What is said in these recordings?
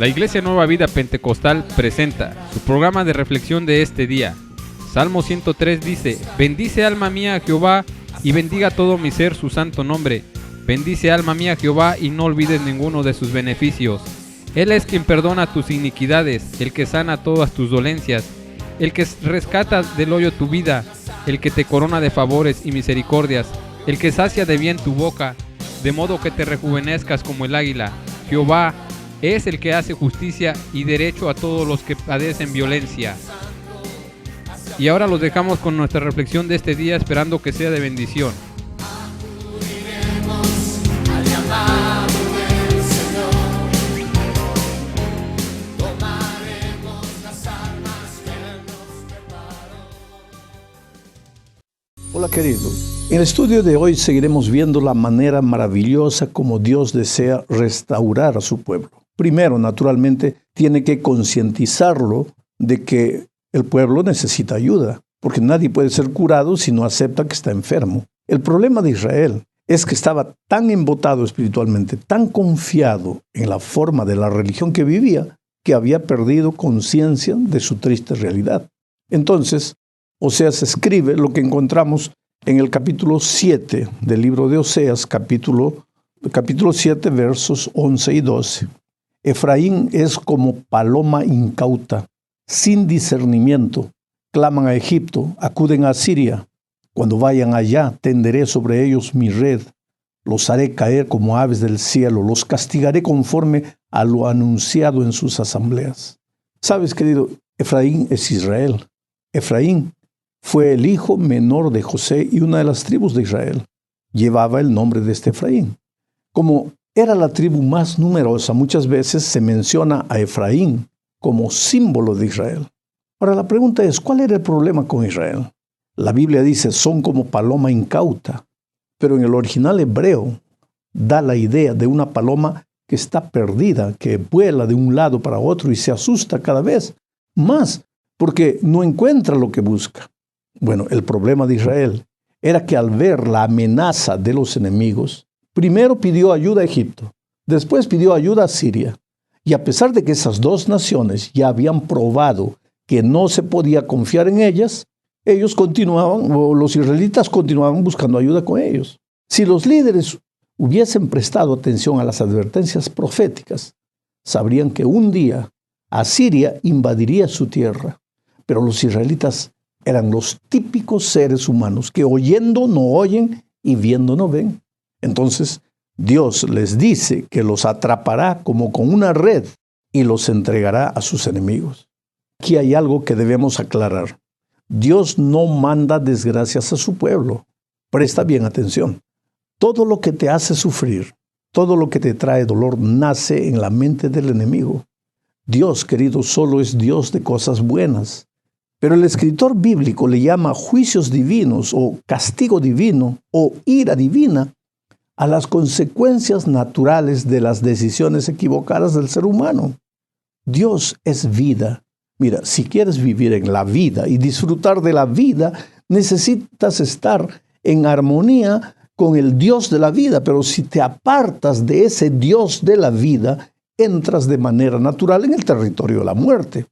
La Iglesia Nueva Vida Pentecostal presenta su programa de reflexión de este día. Salmo 103 dice: bendice alma mía a Jehová y bendiga todo mi ser su santo nombre. Bendice alma mía a Jehová y no olvides ninguno de sus beneficios. Él es quien perdona tus iniquidades, el que sana todas tus dolencias, el que rescata del hoyo tu vida, el que te corona de favores y misericordias, el que sacia de bien tu boca, de modo que te rejuvenezcas como el águila. Jehová es el que hace justicia y derecho a todos los que padecen violencia. Y ahora los dejamos con nuestra reflexión de este día, esperando que sea de bendición. Hola queridos, en el estudio de hoy seguiremos viendo la manera maravillosa como Dios desea restaurar a su pueblo. Primero, naturalmente, tiene que concientizarlo de que el pueblo necesita ayuda, porque nadie puede ser curado si no acepta que está enfermo. El problema de Israel es que estaba tan embotado espiritualmente, tan confiado en la forma de la religión que vivía, que había perdido conciencia de su triste realidad. Entonces, Oseas escribe lo que encontramos en el capítulo 7 del libro de Oseas, capítulo 7, versos 11 y 12. Efraín es como paloma incauta, sin discernimiento. Claman a Egipto, acuden a Siria. Cuando vayan allá, tenderé sobre ellos mi red. Los haré caer como aves del cielo. Los castigaré conforme a lo anunciado en sus asambleas. ¿Sabes, querido? Efraín es Israel. Efraín fue el hijo menor de José y una de las tribus de Israel. Llevaba el nombre de este Efraín. Como era la tribu más numerosa, muchas veces se menciona a Efraín como símbolo de Israel. Ahora la pregunta es, ¿cuál era el problema con Israel? La Biblia dice, son como paloma incauta, pero en el original hebreo da la idea de una paloma que está perdida, que vuela de un lado para otro y se asusta cada vez más porque no encuentra lo que busca. Bueno, el problema de Israel era que al ver la amenaza de los enemigos, primero pidió ayuda a Egipto, después pidió ayuda a Siria. Y a pesar de que esas dos naciones ya habían probado que no se podía confiar en ellas, ellos continuaban, o los israelitas continuaban buscando ayuda con ellos. Si los líderes hubiesen prestado atención a las advertencias proféticas, sabrían que un día Asiria invadiría su tierra, pero los israelitas eran los típicos seres humanos que oyendo no oyen y viendo no ven. Entonces, Dios les dice que los atrapará como con una red y los entregará a sus enemigos. Aquí hay algo que debemos aclarar. Dios no manda desgracias a su pueblo. Presta bien atención. Todo lo que te hace sufrir, todo lo que te trae dolor, nace en la mente del enemigo. Dios, querido, solo es Dios de cosas buenas. Pero el escritor bíblico le llama juicios divinos o castigo divino o ira divina a las consecuencias naturales de las decisiones equivocadas del ser humano. Dios es vida. Mira, si quieres vivir en la vida y disfrutar de la vida, necesitas estar en armonía con el Dios de la vida. Pero si te apartas de ese Dios de la vida, entras de manera natural en el territorio de la muerte.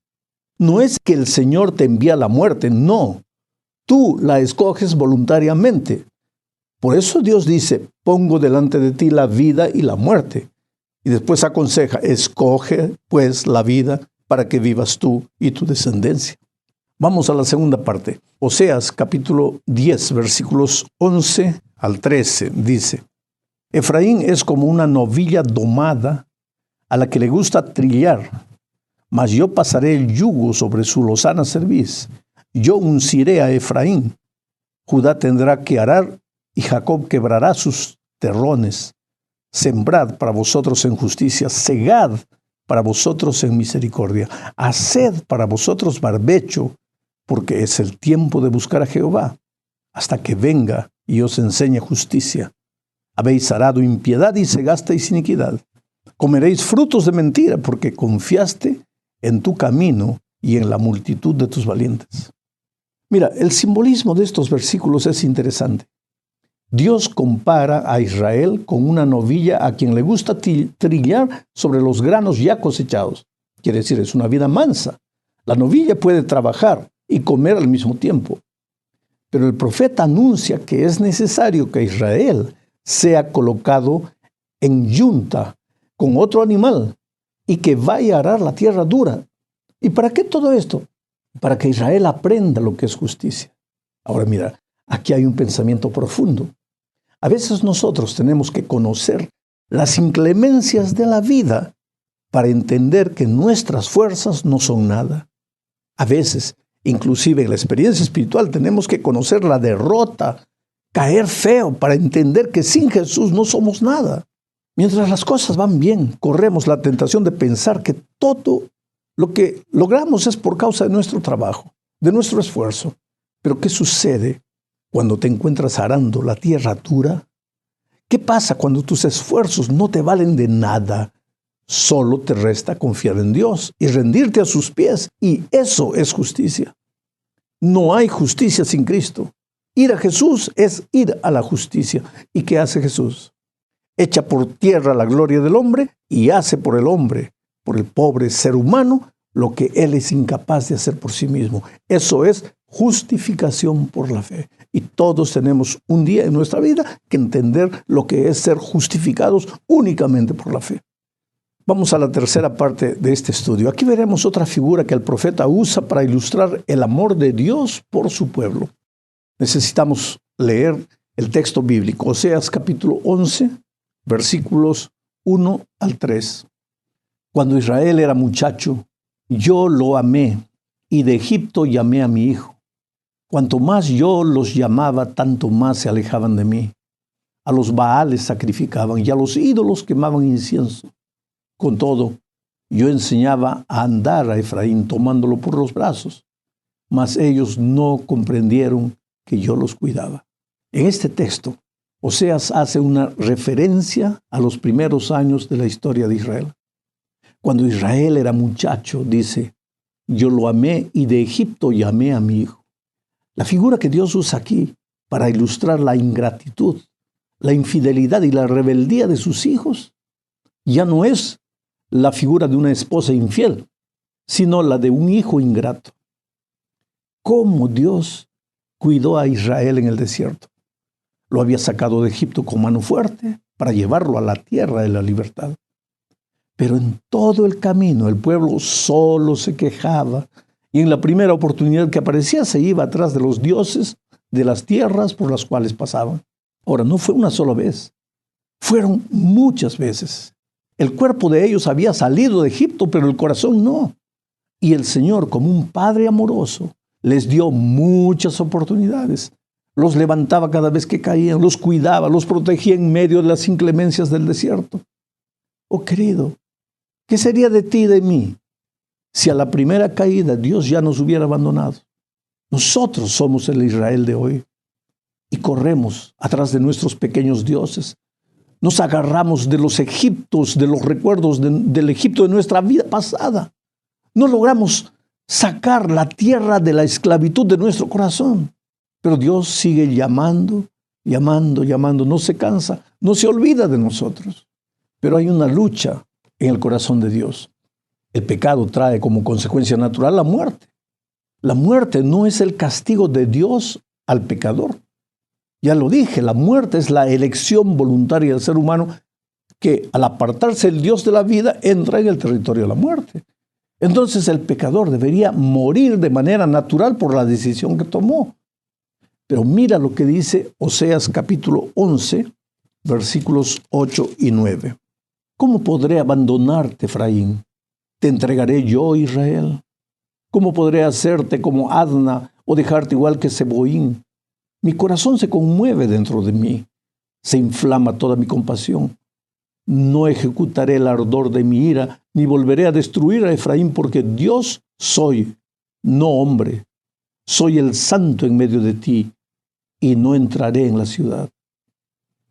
No es que el Señor te envía la muerte, no. Tú la escoges voluntariamente. Por eso Dios dice, pongo delante de ti la vida y la muerte. Y después aconseja, escoge pues la vida para que vivas tú y tu descendencia. Vamos a la segunda parte. Oseas capítulo 10, versículos 11 al 13, dice, Efraín es como una novilla domada a la que le gusta trillar. Mas yo pasaré el yugo sobre su lozana cerviz. Yo unciré a Efraín. Judá tendrá que arar y Jacob quebrará sus terrones. Sembrad para vosotros en justicia, segad para vosotros en misericordia. Haced para vosotros barbecho, porque es el tiempo de buscar a Jehová, hasta que venga y os enseñe justicia. Habéis arado impiedad y segasteis iniquidad. Comeréis frutos de mentira, porque confiaste en tu camino y en la multitud de tus valientes. Mira, el simbolismo de estos versículos es interesante. Dios compara a Israel con una novilla a quien le gusta trillar sobre los granos ya cosechados. Quiere decir, es una vida mansa. La novilla puede trabajar y comer al mismo tiempo. Pero el profeta anuncia que es necesario que Israel sea colocado en yunta con otro animal y que vaya a arar la tierra dura. ¿Y para qué todo esto? Para que Israel aprenda lo que es justicia. Ahora mira, aquí hay un pensamiento profundo. A veces nosotros tenemos que conocer las inclemencias de la vida para entender que nuestras fuerzas no son nada. A veces, inclusive en la experiencia espiritual, tenemos que conocer la derrota, caer feo para entender que sin Jesús no somos nada. Mientras las cosas van bien, corremos la tentación de pensar que todo lo que logramos es por causa de nuestro trabajo, de nuestro esfuerzo. Pero ¿qué sucede cuando te encuentras arando la tierra dura? ¿Qué pasa cuando tus esfuerzos no te valen de nada? Solo te resta confiar en Dios y rendirte a sus pies. Y eso es justicia. No hay justicia sin Cristo. Ir a Jesús es ir a la justicia. ¿Y qué hace Jesús? Echa por tierra la gloria del hombre y hace por el hombre, por el pobre ser humano, lo que él es incapaz de hacer por sí mismo. Eso es justificación por la fe. Y todos tenemos un día en nuestra vida que entender lo que es ser justificados únicamente por la fe. Vamos a la tercera parte de este estudio. Aquí veremos otra figura que el profeta usa para ilustrar el amor de Dios por su pueblo. Necesitamos leer el texto bíblico, Oseas capítulo 11, versículos 1 al 3. Cuando Israel era muchacho, yo lo amé, y de Egipto llamé a mi hijo. Cuanto más yo los llamaba, tanto más se alejaban de mí. A los Baales sacrificaban y a los ídolos quemaban incienso. Con todo, yo enseñaba a andar a Efraín tomándolo por los brazos, mas ellos no comprendieron que yo los cuidaba. En este texto, Oseas hace una referencia a los primeros años de la historia de Israel. Cuando Israel era muchacho, dice, yo lo amé y de Egipto llamé a mi hijo. La figura que Dios usa aquí para ilustrar la ingratitud, la infidelidad y la rebeldía de sus hijos, ya no es la figura de una esposa infiel, sino la de un hijo ingrato. ¿Cómo Dios cuidó a Israel en el desierto? Lo había sacado de Egipto con mano fuerte para llevarlo a la tierra de la libertad. Pero en todo el camino el pueblo solo se quejaba y en la primera oportunidad que aparecía se iba atrás de los dioses de las tierras por las cuales pasaban. Ahora, no fue una sola vez, fueron muchas veces. El cuerpo de ellos había salido de Egipto, pero el corazón no. Y el Señor, como un padre amoroso, les dio muchas oportunidades. Los levantaba cada vez que caían, los cuidaba, los protegía en medio de las inclemencias del desierto. Oh querido, ¿qué sería de ti y de mí si a la primera caída Dios ya nos hubiera abandonado? Nosotros somos el Israel de hoy y corremos atrás de nuestros pequeños dioses. Nos agarramos de los Egiptos, de los recuerdos del Egipto de nuestra vida pasada. No logramos sacar la tierra de la esclavitud de nuestro corazón. Pero Dios sigue llamando, llamando, llamando. No se cansa, no se olvida de nosotros. Pero hay una lucha en el corazón de Dios. El pecado trae como consecuencia natural la muerte. La muerte no es el castigo de Dios al pecador. Ya lo dije, la muerte es la elección voluntaria del ser humano que al apartarse el Dios de la vida entra en el territorio de la muerte. Entonces el pecador debería morir de manera natural por la decisión que tomó. Pero mira lo que dice Oseas capítulo 11, versículos 8 y 9. ¿Cómo podré abandonarte, Efraín? ¿Te entregaré yo, Israel? ¿Cómo podré hacerte como Adna o dejarte igual que Seboín? Mi corazón se conmueve dentro de mí, se inflama toda mi compasión. No ejecutaré el ardor de mi ira, ni volveré a destruir a Efraín, porque Dios soy, no hombre. Soy el santo en medio de ti, y no entraré en la ciudad.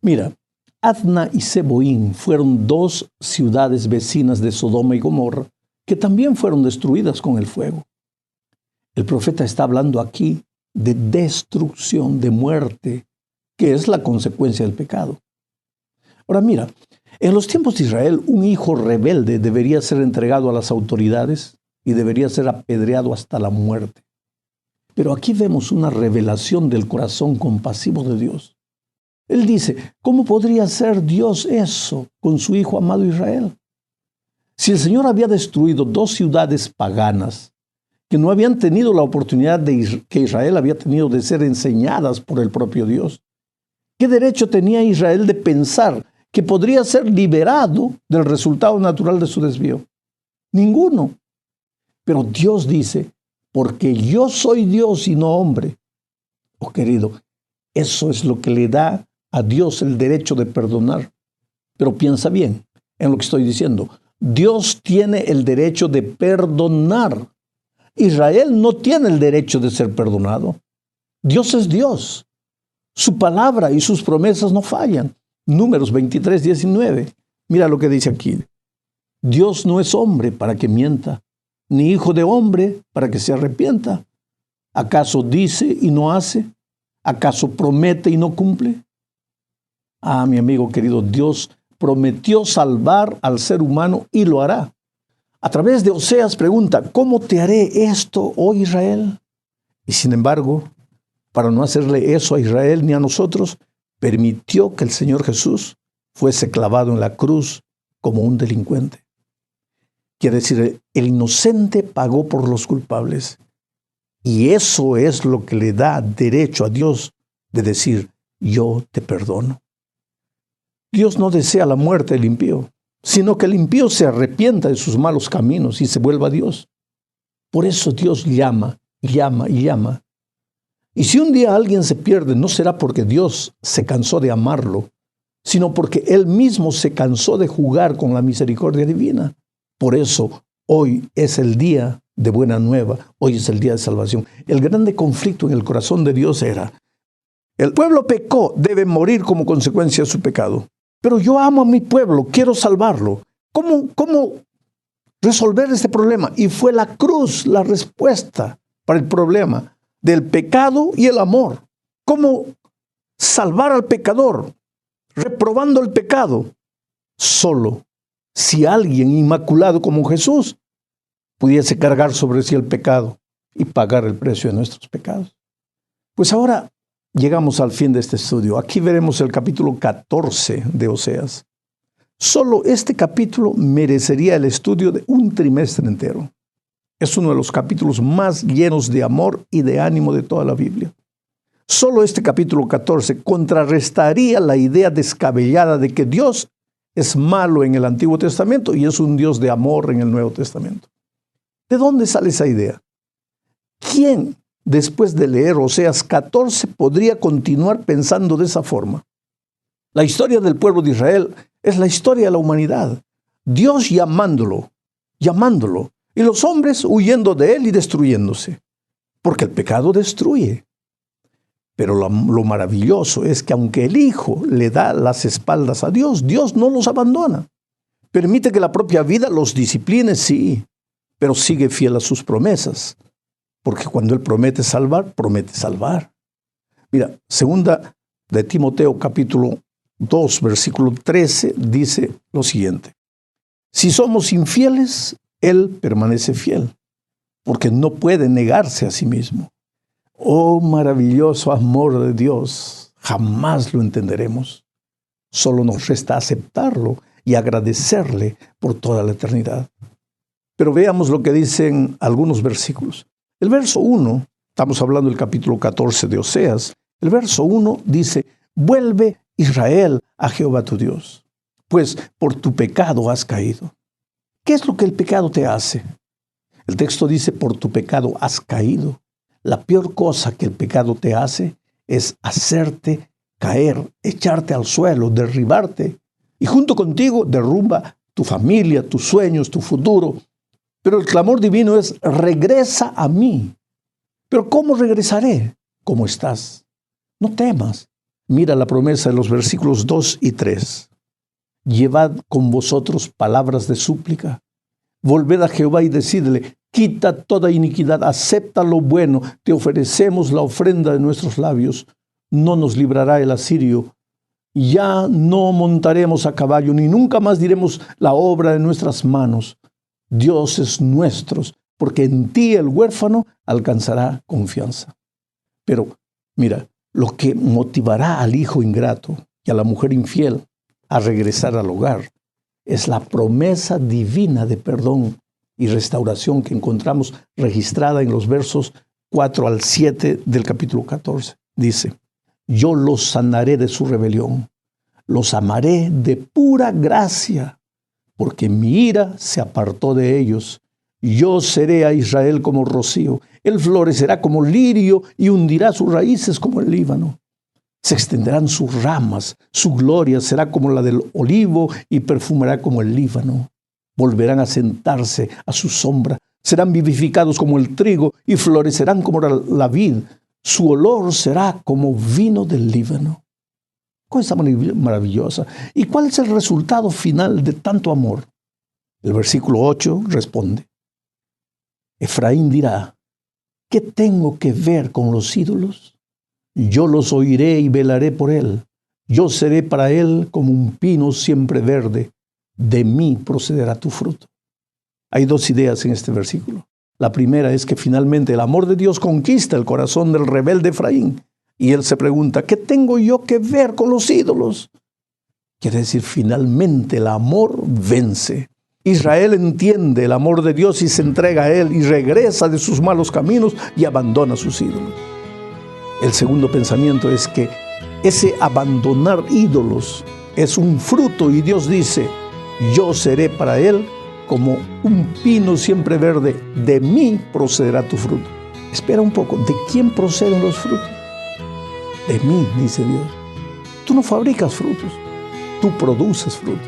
Mira, Adna y Seboín fueron dos ciudades vecinas de Sodoma y Gomorra, que también fueron destruidas con el fuego. El profeta está hablando aquí de destrucción, de muerte, que es la consecuencia del pecado. Ahora mira, en los tiempos de Israel, un hijo rebelde debería ser entregado a las autoridades y debería ser apedreado hasta la muerte. Pero aquí vemos una revelación del corazón compasivo de Dios. Él dice, ¿cómo podría hacer Dios eso con su hijo amado Israel? Si el Señor había destruido 2 ciudades paganas que no habían tenido la oportunidad que Israel había tenido de ser enseñadas por el propio Dios, ¿qué derecho tenía Israel de pensar que podría ser liberado del resultado natural de su desvío? Ninguno. Pero Dios dice, porque yo soy Dios y no hombre. Oh querido, eso es lo que le da a Dios el derecho de perdonar. Pero piensa bien en lo que estoy diciendo. Dios tiene el derecho de perdonar. Israel no tiene el derecho de ser perdonado. Dios es Dios. Su palabra y sus promesas no fallan. Números 23, 19. Mira lo que dice aquí. Dios no es hombre para que mienta, ni hijo de hombre para que se arrepienta. ¿Acaso dice y no hace? ¿Acaso promete y no cumple? Ah, mi amigo querido, Dios prometió salvar al ser humano y lo hará. A través de Oseas pregunta, ¿cómo te haré esto, oh Israel? Y sin embargo, para no hacerle eso a Israel ni a nosotros, permitió que el Señor Jesús fuese clavado en la cruz como un delincuente. Quiere decir, el inocente pagó por los culpables. Y eso es lo que le da derecho a Dios de decir, yo te perdono. Dios no desea la muerte del impío, sino que el impío se arrepienta de sus malos caminos y se vuelva a Dios. Por eso Dios llama, llama y llama. Y si un día alguien se pierde, no será porque Dios se cansó de amarlo, sino porque Él mismo se cansó de jugar con la misericordia divina. Por eso, hoy es el día de buena nueva, hoy es el día de salvación. El grande conflicto en el corazón de Dios era, el pueblo pecó, debe morir como consecuencia de su pecado. Pero yo amo a mi pueblo, quiero salvarlo. ¿Cómo resolver este problema? Y fue la cruz la respuesta para el problema del pecado y el amor. ¿Cómo salvar al pecador? Reprobando el pecado. Solo si alguien inmaculado como Jesús pudiese cargar sobre sí el pecado y pagar el precio de nuestros pecados. Pues ahora llegamos al fin de este estudio. Aquí veremos el capítulo 14 de Oseas. Solo este capítulo merecería el estudio de un trimestre entero. Es uno de los capítulos más llenos de amor y de ánimo de toda la Biblia. Solo este capítulo 14 contrarrestaría la idea descabellada de que Dios es malo en el Antiguo Testamento y es un Dios de amor en el Nuevo Testamento. ¿De dónde sale esa idea? ¿Quién, después de leer Oseas 14, podría continuar pensando de esa forma? La historia del pueblo de Israel es la historia de la humanidad. Dios llamándolo, y los hombres huyendo de él y destruyéndose. Porque el pecado destruye. Pero lo maravilloso es que aunque el Hijo le da las espaldas a Dios, Dios no los abandona. Permite que la propia vida los discipline, sí, pero sigue fiel a sus promesas. Porque cuando Él promete salvar, promete salvar. Mira, segunda de Timoteo capítulo 2, versículo 13, dice lo siguiente. Si somos infieles, Él permanece fiel, porque no puede negarse a sí mismo. Oh, maravilloso amor de Dios, jamás lo entenderemos. Solo nos resta aceptarlo y agradecerle por toda la eternidad. Pero veamos lo que dicen algunos versículos. El verso 1, estamos hablando del capítulo 14 de Oseas, el verso 1 dice, vuelve Israel a Jehová tu Dios, pues por tu pecado has caído. ¿Qué es lo que el pecado te hace? El texto dice, por tu pecado has caído. La peor cosa que el pecado te hace es hacerte caer, echarte al suelo, derribarte. Y junto contigo derrumba tu familia, tus sueños, tu futuro. Pero el clamor divino es, regresa a mí. ¿Pero cómo regresaré? ¿Cómo estás? No temas. Mira la promesa de los versículos 2 y 3. Llevad con vosotros palabras de súplica. Volved a Jehová y decidle, quita toda iniquidad, acepta lo bueno, te ofrecemos la ofrenda de nuestros labios. no nos librará el asirio. Ya no montaremos a caballo, ni nunca más diremos la obra de nuestras manos. Dios es nuestro, porque en ti el huérfano alcanzará confianza. Pero mira, lo que motivará al hijo ingrato y a la mujer infiel a regresar al hogar es la promesa divina de perdón y restauración que encontramos registrada en los versos 4 al 7 del capítulo 14. Dice: yo los sanaré de su rebelión, los amaré de pura gracia, porque mi ira se apartó de ellos. Yo seré a Israel como rocío, él florecerá como lirio y hundirá sus raíces como el Líbano. Se extenderán sus ramas, su gloria será como la del olivo y perfumará como el Líbano. Volverán a sentarse a su sombra, serán vivificados como el trigo y florecerán como la vid. Su olor será como vino del Líbano. Cosa maravillosa. ¿Y cuál es el resultado final de tanto amor? El versículo 8 responde: Efraín dirá, ¿qué tengo que ver con los ídolos? Yo los oiré y velaré por él. Yo seré para él como un pino siempre verde. De mí procederá tu fruto. Hay dos ideas en este versículo. La primera es que finalmente el amor de Dios conquista el corazón del rebelde Efraín. Y él se pregunta, ¿qué tengo yo que ver con los ídolos? Quiere decir, finalmente el amor vence. Israel entiende el amor de Dios y se entrega a él y regresa de sus malos caminos y abandona sus ídolos. El segundo pensamiento es que ese abandonar ídolos es un fruto y Dios dice, yo seré para él como un pino siempre verde, de mí procederá tu fruto. Espera un poco, ¿de quién proceden los frutos? De mí, dice Dios. Tú no fabricas frutos, tú produces frutos.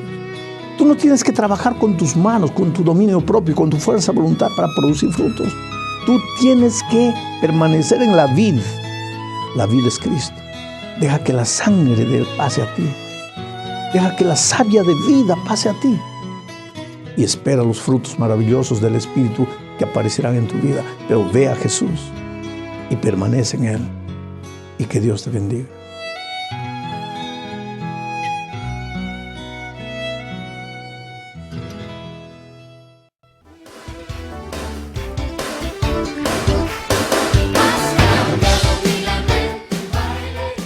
Tú no tienes que trabajar con tus manos, con tu dominio propio, con tu fuerza de voluntad para producir frutos. Tú tienes que permanecer en la vid. La vid es Cristo. Deja que la sangre de Él pase a ti. Deja que la savia de vida pase a ti. Y espera los frutos maravillosos del Espíritu que aparecerán en tu vida. Pero ve a Jesús y permanece en Él. Y que Dios te bendiga.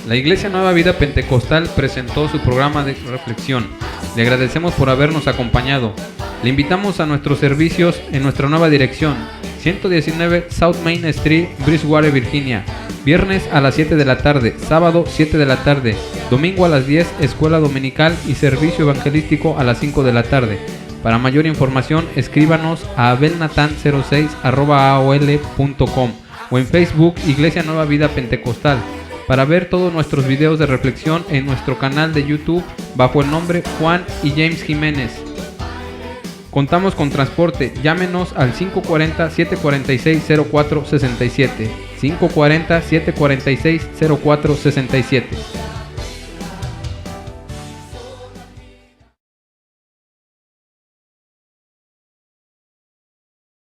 La Iglesia Nueva Vida Pentecostal presentó su programa de reflexión. Le agradecemos por habernos acompañado. Le invitamos a nuestros servicios en nuestra nueva dirección, 119 South Main Street, Bridgewater, Virginia. Viernes a las 7 de la tarde, sábado 7 de la tarde, domingo a las 10, escuela dominical y servicio evangelístico a las 5 de la tarde. Para mayor información, escríbanos a abelnatan06@aol.com o en Facebook Iglesia Nueva Vida Pentecostal. Para ver todos nuestros videos de reflexión en nuestro canal de YouTube bajo el nombre Juan y James Jiménez. Contamos con transporte, llámenos al 540-746-0467, 540-746-0467.